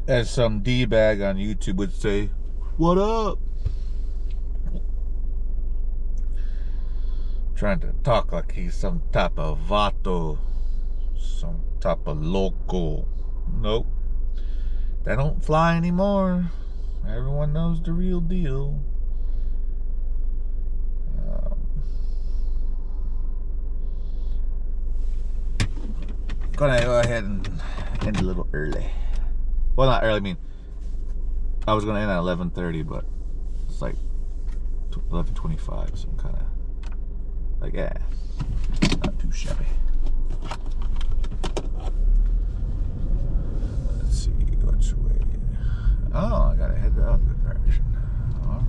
As some D-bag on YouTube would say, "What up?" Trying to talk like he's some type of vato, some type of loco. Nope. They don't fly anymore. Everyone knows the real deal. Gonna go ahead and end a little early. Well, not early. I mean, I was gonna end at 11:30, but it's like 11:25, so I'm kind of like, yeah, not too shabby. Let's see which way. Oh, I gotta head the other direction. All right.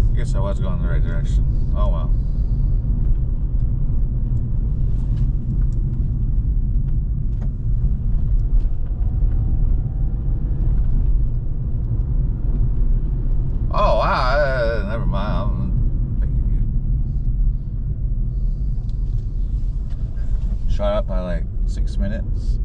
I guess I was going in the right direction. Oh well. Oh wow, never mind. Shot up by like 6 minutes.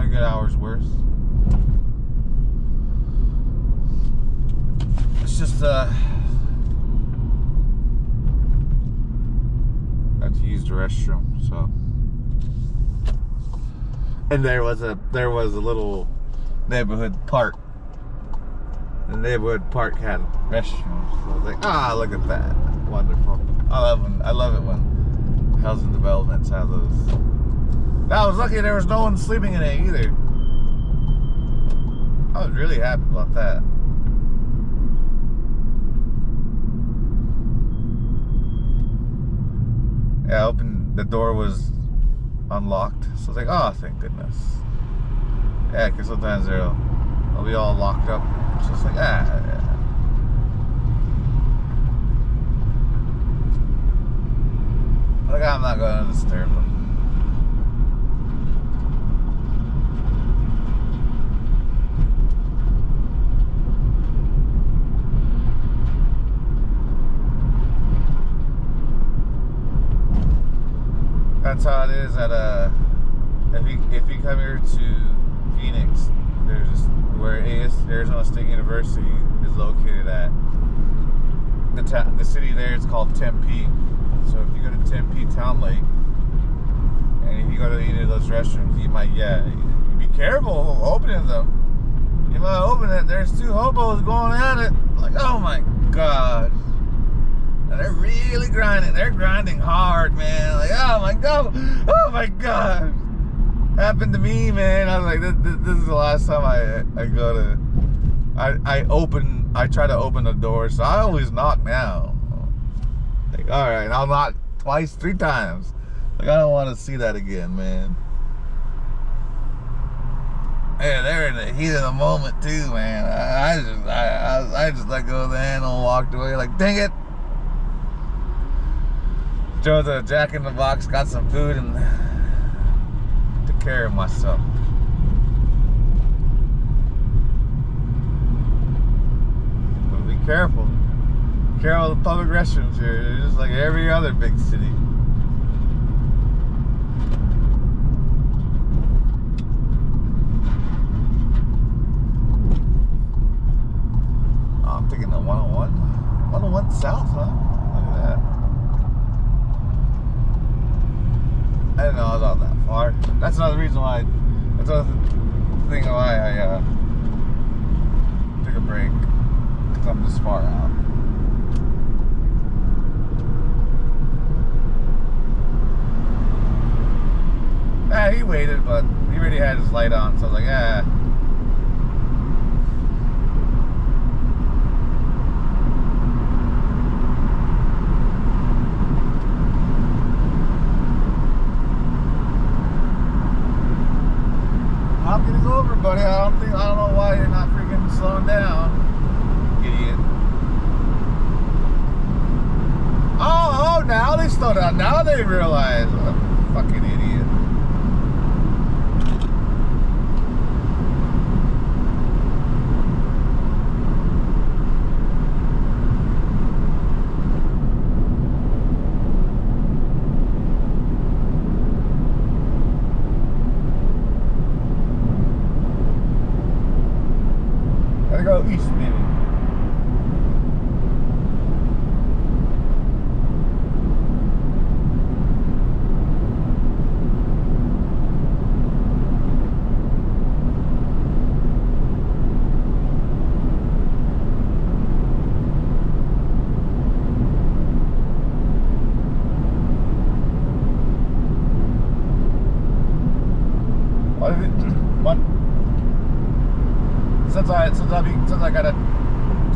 Good hours worth. It's just got to use the restroom, so. And there was a little neighborhood park. The neighborhood park had restrooms. So I was like, ah, look at that, wonderful. I love it when housing developments have those. I was lucky there was no one sleeping in it either. I was really happy about that. Yeah, the door was unlocked. So I was like, oh, thank goodness. Yeah, because sometimes they'll be all locked up. So it's like, yeah. Like, I'm not going to disturb them. That's how it is at if you come here to Phoenix, there's where Arizona State University is located at. The city there is called Tempe. So if you go to Tempe Town Lake, and if you go to either of those restrooms, you might be careful opening them. You might open it. There's two hobos going at it. Like, oh my god. And they're really grinding. They're grinding hard, man. Like, oh my god. Oh my god. Happened to me, man. I was like, this is the last time I go to. I try to open the door, so I always knock now. Like, all right, I'll knock twice, 3 times. Like, I don't want to see that again, man. Yeah, they're in the heat of the moment too, man. I just let go of the handle and walked away. Like, dang it. Drove to Jack in the Box, got some food, and took care of myself. But be careful. Be careful of the public restrooms here. They're just like every other big city. Oh, I'm taking the 101. 101 south, huh? Look at that. I didn't know I was out that far. That's another reason why. That's another thing why I took a break, because I'm this far out. He waited, but he already had his light on, so I was like, I'm gonna go over, buddy. I don't know why you're not freaking slowing down, idiot. Oh, now they slow down. Now they realize, fucking idiot. Go east, maybe.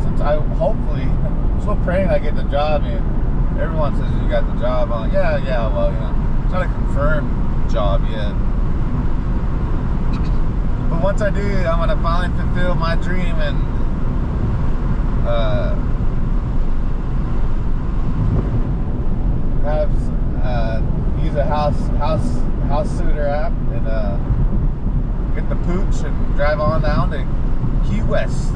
Since I hopefully, I'm still praying I get the job, and everyone says you got the job. I'm like, yeah, well, it's not a confirmed job yet. But once I do, I'm gonna finally fulfill my dream and use a house sitter app and get the pooch and drive on down to Key West.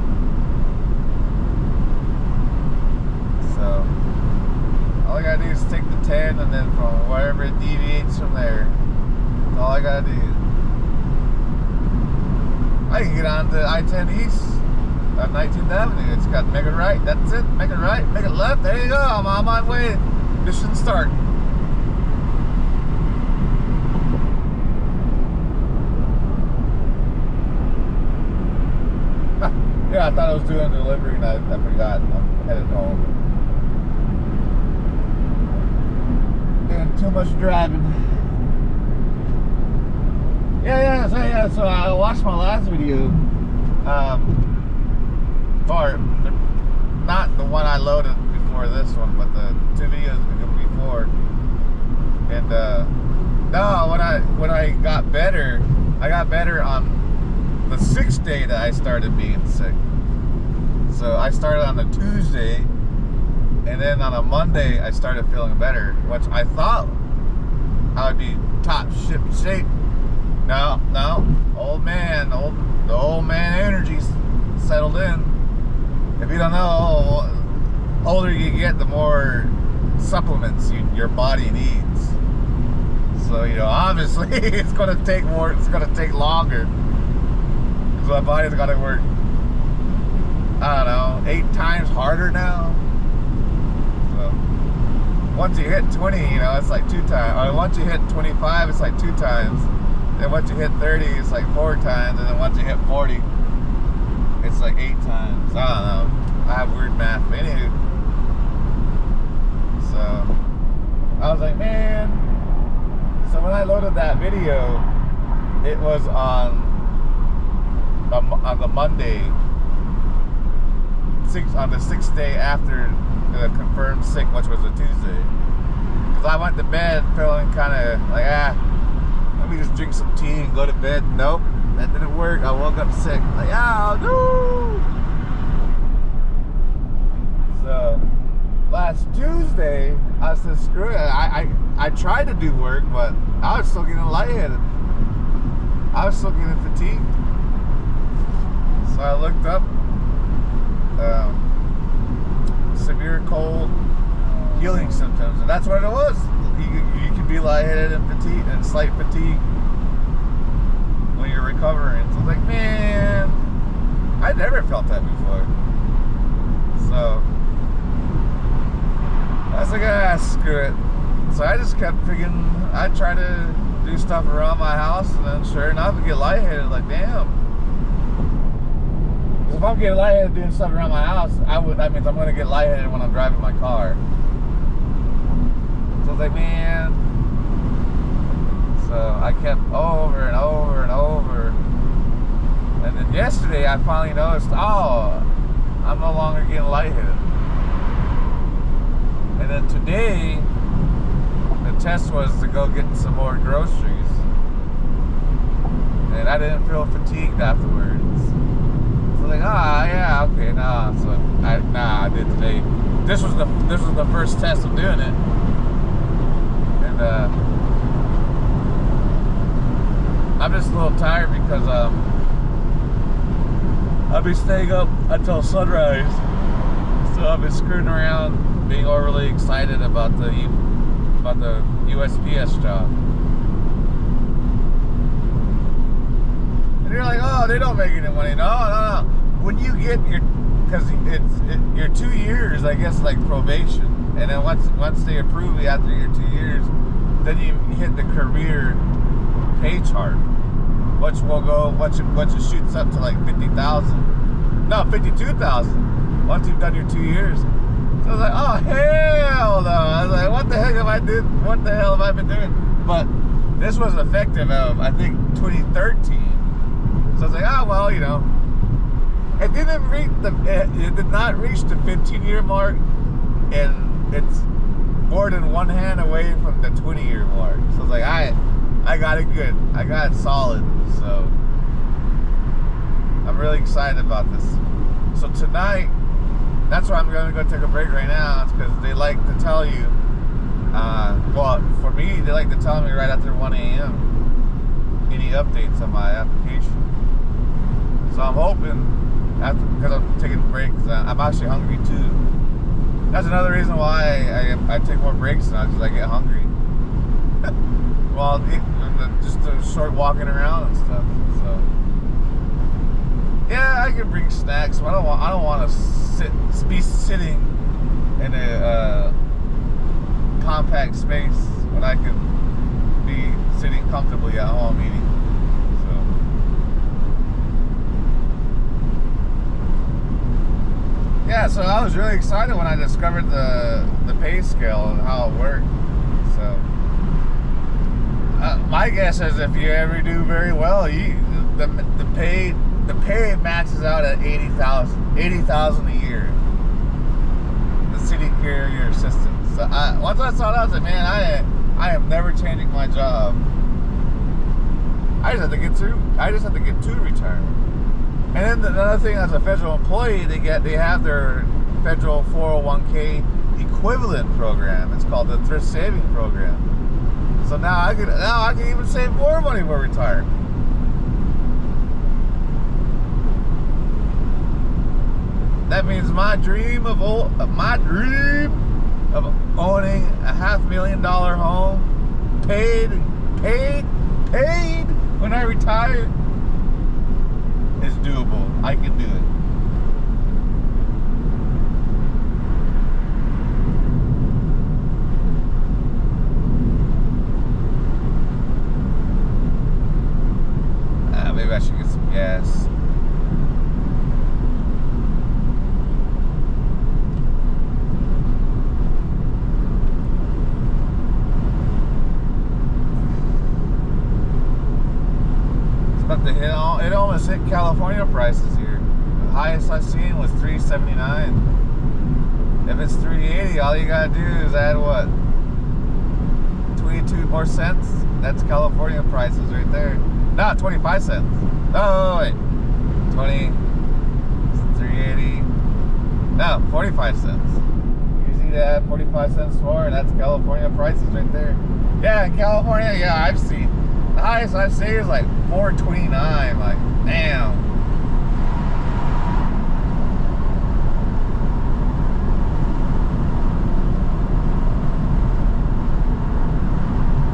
So all I gotta do is take the 10, and then from wherever it deviates from there, that's all I gotta do. I can get on to I-10 East on 19th Avenue. It's got make it right. That's it. Make it right. Make it left. There you go. I'm on my way. Mission start. Yeah, I thought I was doing delivery and I forgot. I'm headed home. Doing too much driving. So I watched my last video. Or not the one I loaded before this one, but the two videos before. And no, when I got better, I got better on the 6th day that I started being sick. So I started on a Tuesday, and then on a Monday I started feeling better, which I thought I would be top ship shape. No, the old man energy's settled in. If you don't know, the older you get, the more supplements your body needs. So obviously it's gonna take more. It's gonna take longer. My body's got to work, I don't know, 8 times harder now. So once you hit 20, it's like 2 times. Or once you hit 25, it's like 2 times. Then once you hit 30, it's like 4 times. And then once you hit 40, it's like 8 times. I don't know. I have weird math. But anywho, so I was like, man. So when I loaded that video, it was on the Monday, on the 6th day after the confirmed sick, which was a Tuesday. Because I went to bed feeling kind of like, let me just drink some tea and go to bed. Nope, that didn't work. I woke up sick. Like, no. So last Tuesday, I said, screw it. I tried to do work, but I was still getting lightheaded. I was still getting fatigued. So I looked up severe cold healing symptoms, and that's what it was. You can be lightheaded and fatigue and slight fatigue when you're recovering. So I was like, man, I never felt that before. So I was like, screw it. So I just kept freaking. I tried to do stuff around my house, and then sure enough, I get lightheaded. Like, damn. if I'm getting lightheaded doing stuff around my house, that means I'm gonna get lightheaded when I'm driving my car. So I was like, man. So I kept over and over and over. And then yesterday I finally noticed, oh, I'm no longer getting lightheaded. And then today, the test was to go get some more groceries. And I didn't feel fatigued afterwards. So like, yeah, okay, nah. So I did today. This was the first test of doing it. And I'm just a little tired because I'll be staying up until sunrise. So I've been screwing around, being overly excited about the USPS job. And you're like, oh, they don't make any money. No. When you get because your 2 years, I guess, like probation, and then once they approve you after your 2 years, then you hit the career pay chart, which shoots up to like 52,000 once you've done your 2 years. So I was like, oh hell no! I was like, what the heck have I been doing? But this was effective of, I think, 2013. So I was like, oh well, you know, it did not reach the 15-year mark, and it's more than one hand away from the 20-year mark. So I was like, I got it good. I got it solid. So I'm really excited about this. So tonight, that's why I'm going to go take a break right now. It's because they like to tell you, well, for me, they like to tell me right after 1 a.m. any updates on my application. So I'm hoping, because I'm taking a break, because I'm actually hungry too. That's another reason why I take more breaks now, because I get hungry. Well, just short walking around and stuff. So yeah, I can bring snacks, but I don't want to be sitting in a compact space when I could be sitting comfortably at home eating. So yeah, so I was really excited when I discovered the pay scale and how it worked. So my guess is if you ever do very well, the pay maxes out at $80,000 a year. The city carrier assistant. So once I saw that, I was like, man, I am never changing my job. I just have to get two return. And then another thing, as a federal employee, they have their federal 401k equivalent program. It's called the thrift saving program. So now I can even save more money when I retire. That means my dream of owning a $500,000 home, paid when I retire, is doable. I can do it. Maybe I should get some gas. It almost hit California prices here. The highest I've seen was $3.79. If it's $3.80, all you gotta do is add what? 22 more cents? That's California prices right there. No, 25 cents. Oh wait. 3.80. No, 45 cents. You see that? 45 cents more, and that's California prices right there. Yeah, in California, yeah, I've seen. The highest I've seen is like $4.29. Like, damn.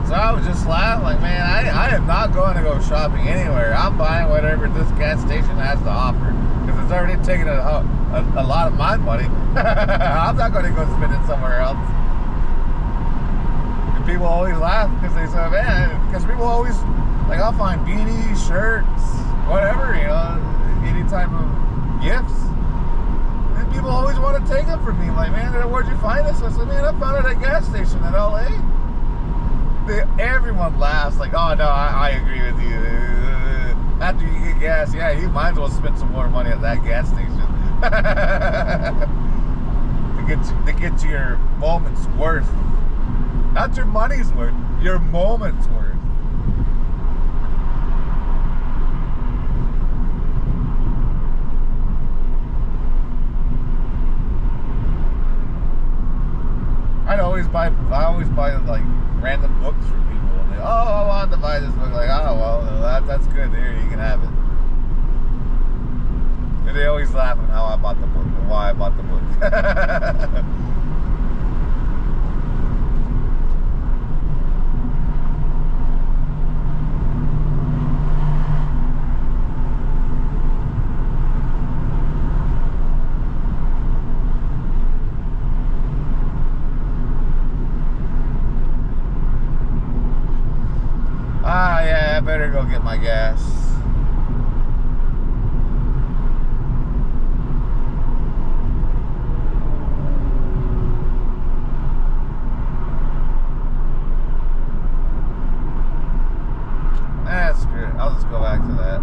So I was just laughing, like, man, I am not going to go shopping anywhere. I'm buying whatever this gas station has to offer, because it's already taking a lot of my money. I'm not going to go spend it somewhere else. And people always laugh because they say, man, because people always, like, I'll find beanies, shirts, whatever, you know, any type of gifts. And people always want to take them from me. I'm like, man, where'd you find this? I said, man, I found it at a gas station in LA. Everyone laughs like, oh no, I agree with you. After you get gas, yeah, you might as well spend some more money at that gas station. to get to your moment's worth. Not your money's worth, your moment's worth. I always buy like random books for people. And they, oh, I wanted to buy this book. Like, oh, well, that's good. Here, you can have it. And they always laugh at how I bought the book and why I bought the book. Yeah, I better go get my gas. That's good. I'll just go back to that.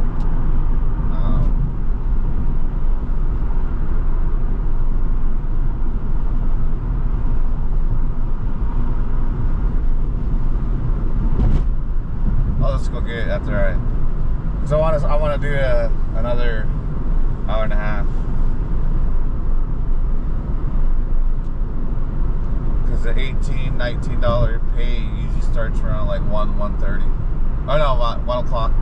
I'll just go get it after I. So I want to do another hour and a half. Because the $18, $19 pay usually starts around like 1:30. Oh no, 1 o'clock.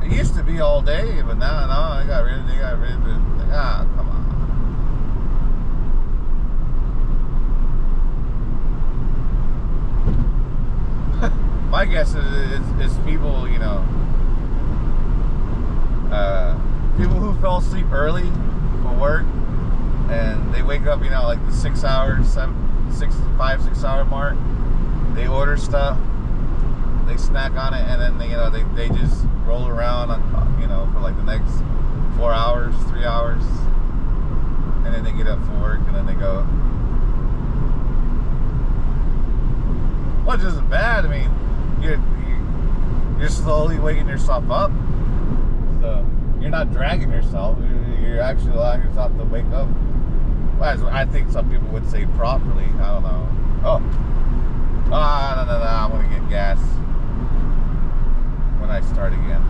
It used to be all day, but now they got rid of it. Like, come on. My guess is people, you know, people who fell asleep early for work and they wake up, you know, like the 6 hour mark. They order stuff, they snack on it, and then they just roll around, you know, for like the next 4 hours, 3 hours, and then they get up for work and then they go. Which isn't bad. I mean, you're slowly waking yourself up, so you're not dragging yourself. You're actually allowing yourself to wake up. Well, I think some people would say properly. I don't know. No, I'm gonna get gas when I start again.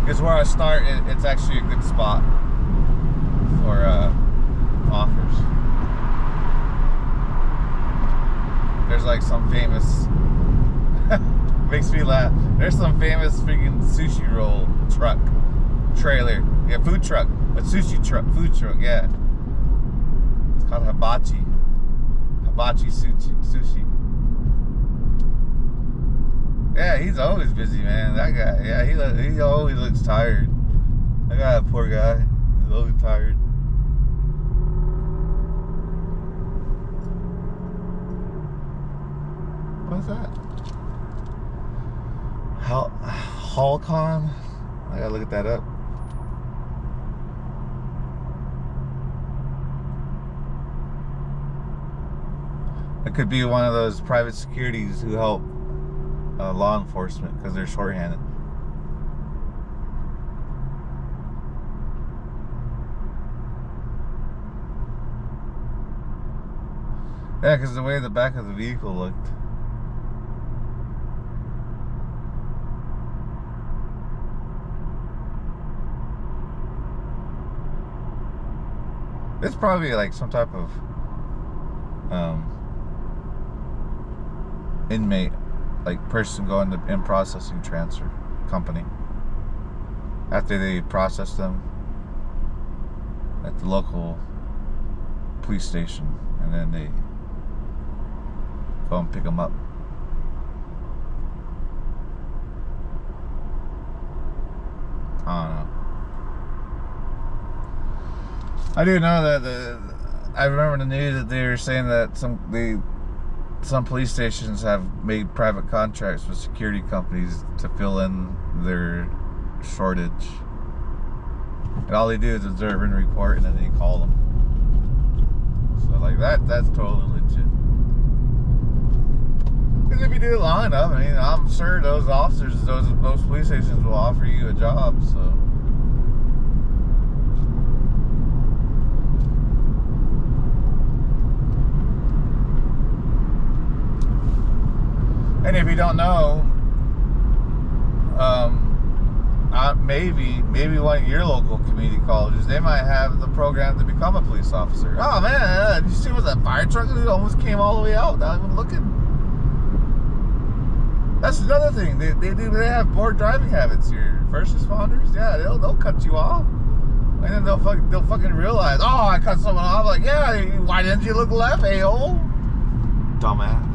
Because where I start, it's actually a good spot for offers. There's like some famous, makes me laugh. There's some famous freaking sushi roll trailer. Yeah, food truck. A sushi truck, food truck, yeah. It's called Hibachi. Hibachi sushi. Yeah, he's always busy, man. That guy, yeah, he always looks tired. That poor guy. He's always tired. What's that? Halcon? I gotta look that up. It could be one of those private securities who help law enforcement because they're shorthanded. Yeah, because the way the back of the vehicle looked. It's probably like some type of inmate, like person going to in processing transfer company. After they process them at the local police station, and then they go and pick them up. I don't know. I do know that I remember the news that they were saying that some police stations have made private contracts with security companies to fill in their shortage. And all they do is observe and report, and then they call them. So like that's totally legit. Because if you do it long enough, I mean, I'm sure those officers, those police stations will offer you a job, so. And if you don't know, maybe one of your local community colleges, they might have the program to become a police officer. Oh man, did you see what that fire truck almost came all the way out? Not even looking. That's another thing. They have poor driving habits here. First responders, yeah, they'll cut you off, and then they'll fucking realize, oh, I cut someone off. Like, yeah, why didn't you look left, a-hole? Dumbass.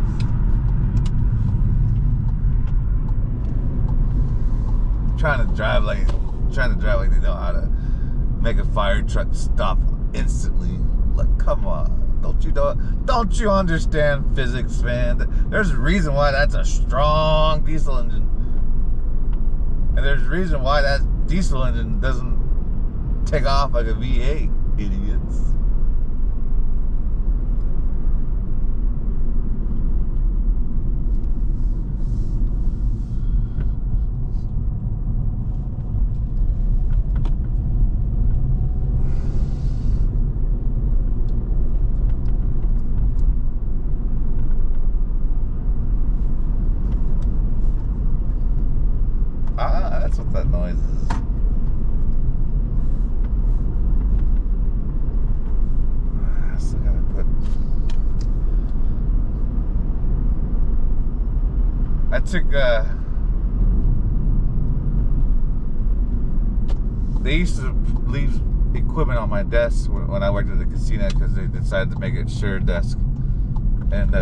Trying to drive like they know how to make a fire truck stop instantly. Like, come on, don't you understand physics, man? There's a reason why that's a strong diesel engine, and there's a reason why that diesel engine doesn't take off like a V8, idiots. That's what that noise is. I still gotta put. I took. They used to leave equipment on my desk when I worked at the casino because they decided to make it shared desk, and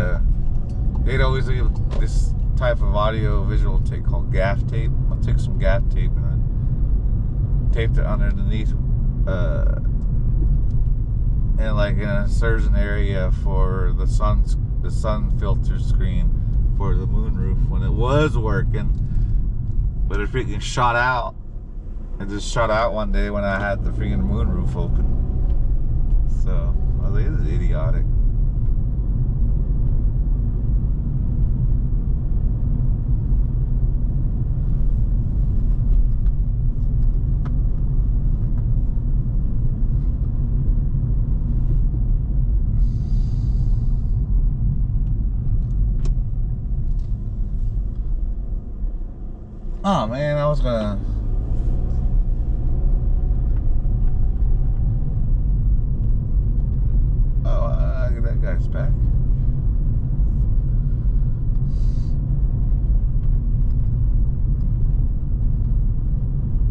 they'd always leave this type of audio visual tape called gaff tape. I took some gaff tape and I taped it underneath and like in a certain area for the sun filter screen for the moonroof when it was working, but it freaking shot out. It just shot out one day when I had the freaking moonroof open. So I was like, this is idiotic. Oh man, I was gonna. Oh, that guy's back.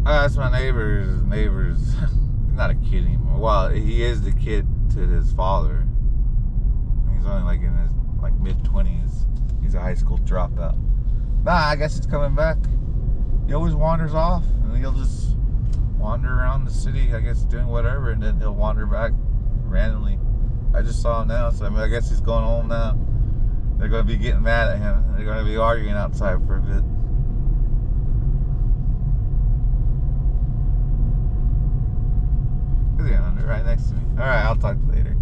That's my neighbor's. He's not a kid anymore. Well, he is the kid to his father. He's only like in his mid-20s. He's a high school dropout. Nah, I guess it's coming back. He always wanders off, and he'll just wander around the city, I guess, doing whatever, and then he'll wander back randomly. I just saw him now, so I guess he's going home now. They're going to be getting mad at him. They're going to be arguing outside for a bit. He's right next to me. All right, I'll talk to you later.